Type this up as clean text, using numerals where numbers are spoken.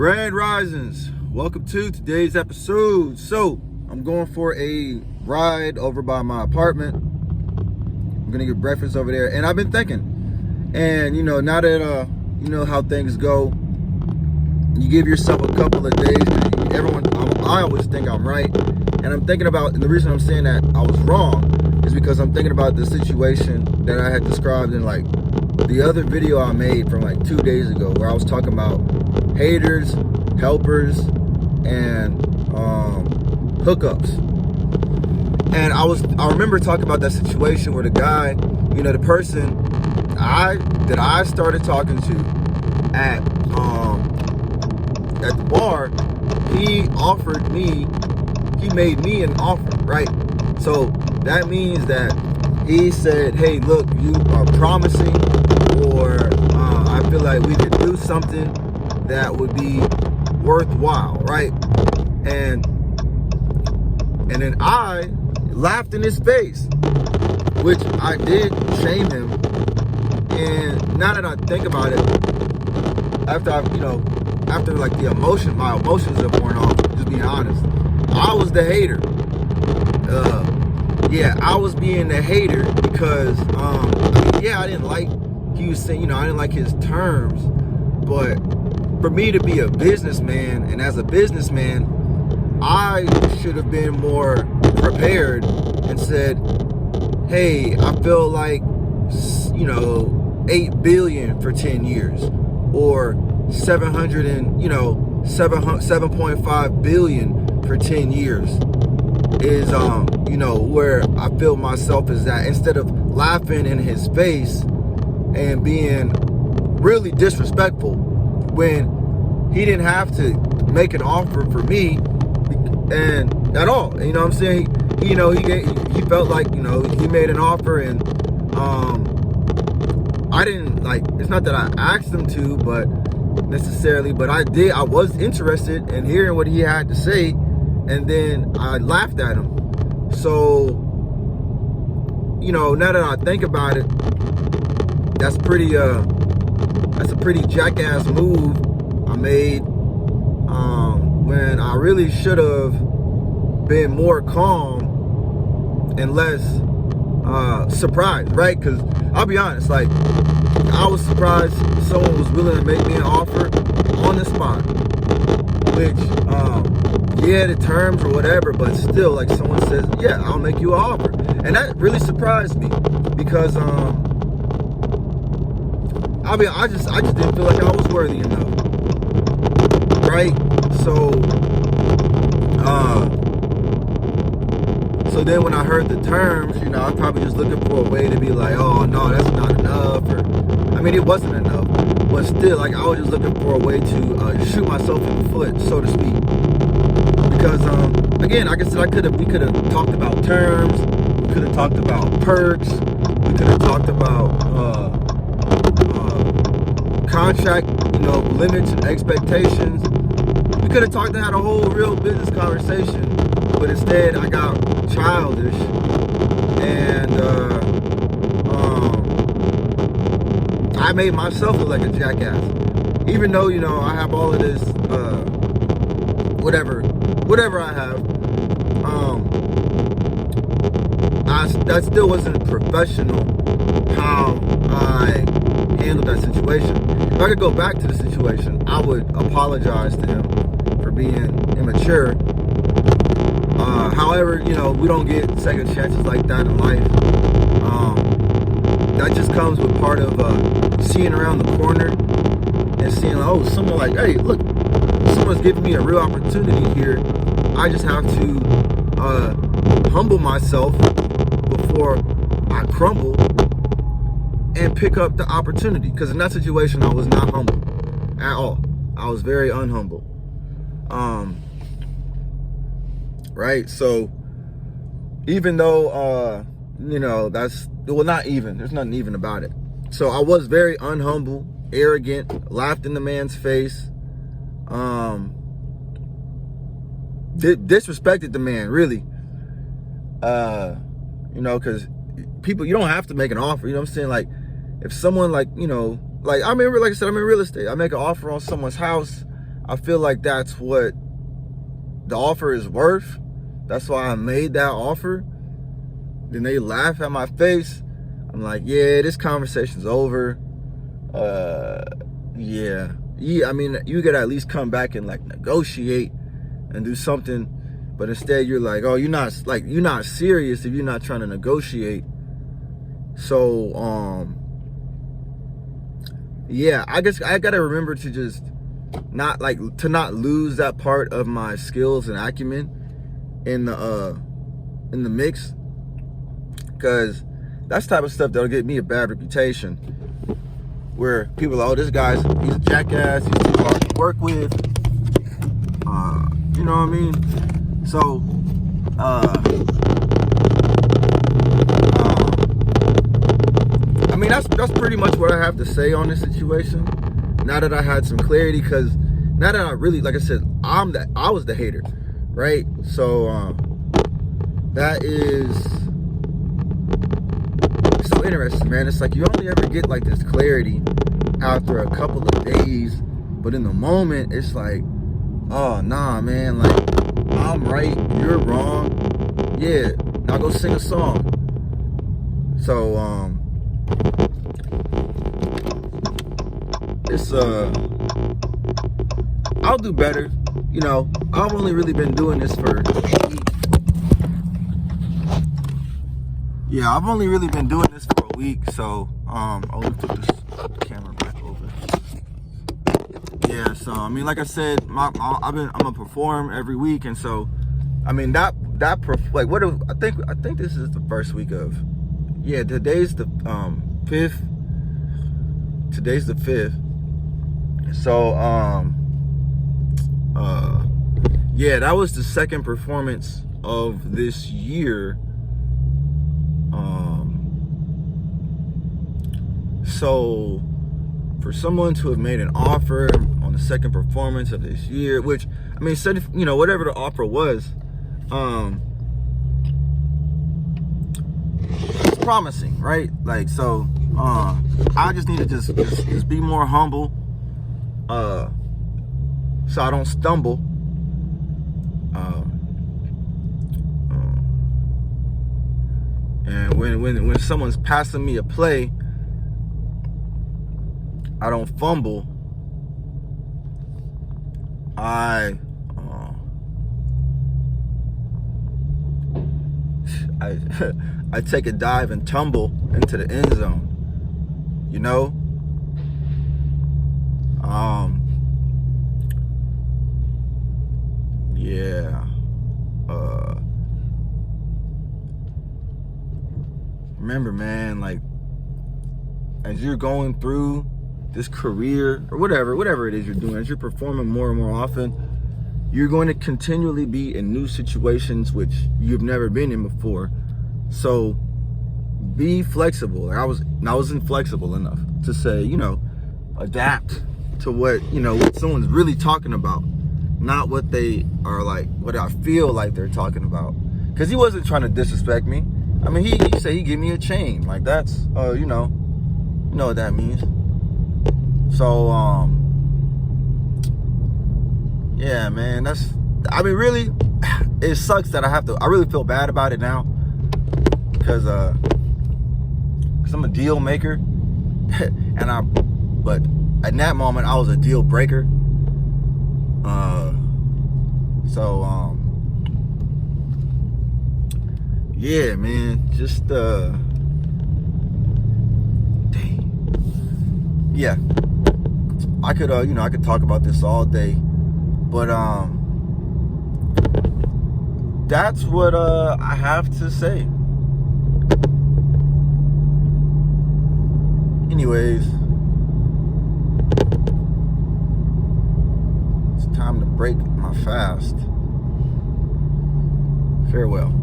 Grand Risings, welcome to today's episode. So I'm going for a ride over by my apartment. I'm gonna get breakfast over there, and I've been thinking, and now that you know how things go, you give yourself a couple of days. I always think I'm right, and I'm thinking about, and the reason I'm saying that I was wrong is because I'm thinking about the situation that I had described in like the other video I made from like 2 days ago, where I was talking about haters, helpers, and hookups. And I remember talking about that situation where the guy, the person that I started talking to at the bar, he made me an offer, right? So that means that he said, hey, look, you are promising, or I feel like we could do something that would be worthwhile, right? And then I laughed in his face, which I did shame him. And now that I think about it, after like my emotions have worn off, just being honest, I was the hater. I was being the hater because I didn't like, he was saying, I didn't like his terms, but for me to be a businessman, and as a businessman, I should have been more prepared and said, hey, I feel like 8 billion for 10 years, or 7.5 billion for 10 years is where I feel myself is at, instead of laughing in his face and being really disrespectful when he didn't have to make an offer for me and at all. You know what I'm saying? He felt like, he made an offer, and I didn't, like, it's not that I asked him to, but I was interested in hearing what he had to say, and then I laughed at him. So, now that I think about it, that's a pretty jackass move I made, when I really should have been more calm and less surprised, right? Because I'll be honest, like, I was surprised someone was willing to make me an offer on the spot, which the terms or whatever, but still, like, someone says, yeah, I'll make you an offer, and that really surprised me, because I just didn't feel like I was worthy enough, right? So then when I heard the terms, I was probably just looking for a way to be like, oh no, that's not enough, or it wasn't enough, but still, like, I was just looking for a way to shoot myself in the foot, so to speak, because again, like I said, we could have talked about terms, we could have talked about perks, we could have talked about contract, limits and expectations. We could have had a whole real business conversation, but instead I got childish, and I made myself look like a jackass, even though I have all of this whatever I have. That still wasn't professional how I handled that situation. If I could go back to the situation, I would apologize to him for being immature. However, we don't get second chances like that in life. That just comes with part of seeing around the corner and seeing, oh, someone like, hey, look, someone's giving me a real opportunity here. I just have to humble myself before I crumble and pick up the opportunity. Because in that situation, I was not humble at all. I was very unhumble. Right? So even though, there's nothing even about it. So I was very unhumble, arrogant, laughed in the man's face, disrespected the man, really. Because people, you don't have to make an offer. You know what I'm saying? Like, if someone, like, like I remember, like I said, I'm in real estate. I make an offer on someone's house. I feel like that's what the offer is worth. That's why I made that offer. Then they laugh at my face. I'm like, yeah, this conversation's over. Yeah. I mean, you gotta at least come back and like negotiate and do something. But instead you're like, oh, you're not serious if you're not trying to negotiate. So, yeah, I guess I gotta remember to just not lose that part of my skills and acumen in the mix, because that's the type of stuff that'll get me a bad reputation, where people are, oh, he's a jackass, he's too hard to work with, you know what I mean? So I mean, that's pretty much what I have to say on this situation. Now that I had some clarity, because now that I really, like I said, I was the hater, right? So that is so interesting, man. It's like you only ever get like this clarity after a couple of days, but in the moment, it's like, oh nah, man, like I'm right, you're wrong. Yeah, now go sing a song. So it's I'll do better. You know, I've only really been doing this for I've only really been doing this for a week, so let me put this camera back over. Yeah, so I mean, like I said, I'm gonna perform every week, and so I mean I think this is the first week of, yeah, today's the 5th. Today's the 5th. So yeah, that was the second performance of this year. So for someone to have made an offer on the second performance of this year, which I mean, said, you know, whatever the offer was, it's promising, right? Like, so I just need to just be more humble, so I don't stumble. And when someone's passing me a play, I don't fumble. I take a dive and tumble into the end zone. You know? Yeah. Remember, man, like, as you're going through this career or whatever it is you're doing, as you're performing more and more often, you're going to continually be in new situations which you've never been in before. So be flexible. Like I wasn't flexible enough to say, you know, adapt to what, you know, what someone's really talking about, not what they are like, what I feel like they're talking about. Because he wasn't trying to disrespect me. I mean, he said he'd give me a chain. Like, that's, you know what that means. So, yeah, man, I mean, really, it sucks that I really feel bad about it now. Because I'm a deal maker. But at that moment, I was a deal breaker. So, yeah, man, just, dang. Yeah, I could, I could talk about this all day, but, that's what, I have to say. Anyways, it's time to break my fast. Farewell.